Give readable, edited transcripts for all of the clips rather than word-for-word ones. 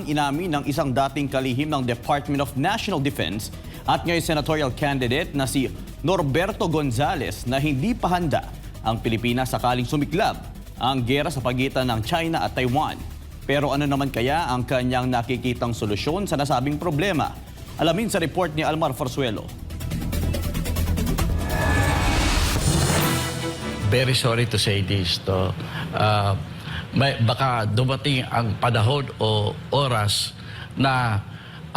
Inamin ng isang dating kalihim ng Department of National Defense at ngayon senatorial candidate na si Norberto Gonzales na hindi pa handa ang Pilipinas sakaling sumiklab ang giyera sa pagitan ng China at Taiwan. Pero ano naman kaya ang kanyang nakikitang solusyon sa nasabing problema? Alamin sa report ni Almar Forzuelo. Very sorry to say this, baka dumating ang panahon o oras na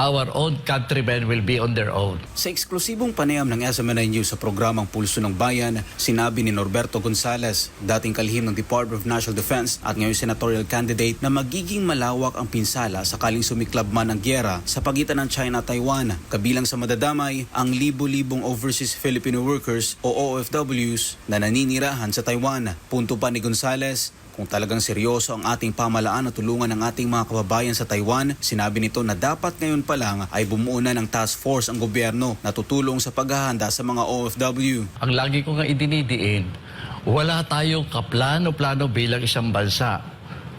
our own countrymen will be on their own. Sa eksklusibong panayam ng SMNI News sa programang Pulso ng Bayan, sinabi ni Norberto Gonzales, dating kalihim ng Department of National Defense at ngayon senatorial candidate, na magiging malawak ang pinsala sakaling sumiklab man ang giyera sa pagitan ng China at Taiwan. Kabilang sa madadamay ang libo-libong overseas Filipino workers o OFWs na naninirahan sa Taiwan. Punto pa ni Gonzales, kung talagang seryoso ang ating pamalaan na tulungan ang ating mga kababayan sa Taiwan, sinabi nito na dapat ngayon pa lang ay bumuo na ng task force ang gobyerno na tutulong sa paghahanda sa mga OFW. Ang lagi ko nga idinidiin, wala tayong kaplano-plano bilang isang bansa.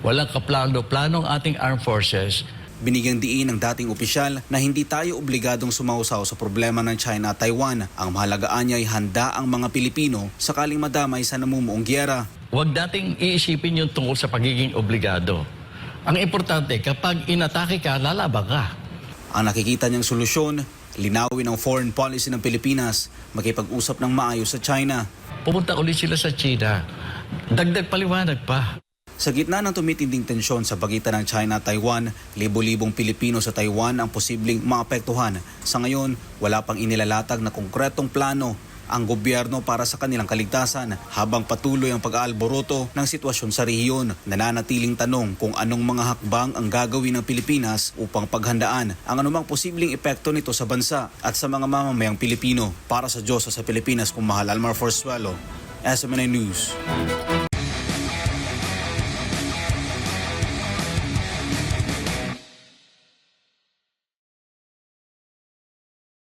Walang kaplano-plano ang ating armed forces. Binigyang diin ng dating opisyal na hindi tayo obligadong sumausaw sa problema ng China at Taiwan. Ang mahalagaan niya ay handa ang mga Pilipino sakaling madamay sa namumuong giyera. Huwag nating iisipin yung tungkol sa pagiging obligado. Ang importante, kapag inatake ka, lalaban ka. Ang nakikita niyang solusyon, linawin ang foreign policy ng Pilipinas, makipag-usap ng maayos sa China. Pumunta ulit sila sa China. Dagdag paliwanag pa. Sa gitna ng tumitinding tensyon sa pagitan ng China at Taiwan, libo-libong Pilipino sa Taiwan ang posibleng maapektuhan. Sa ngayon, wala pang inilalatag na konkretong plano ang gobyerno para sa kanilang kaligtasan. Habang patuloy ang pag-aalboroto ng sitwasyon sa rehiyon, nananatiling tanong kung anong mga hakbang ang gagawin ng Pilipinas upang paghandaan ang anumang posibleng epekto nito sa bansa at sa mga mamamayang Pilipino. Para sa Diyos sa Pilipinas, kung mahal, Almar Forzuelo, SMNI News.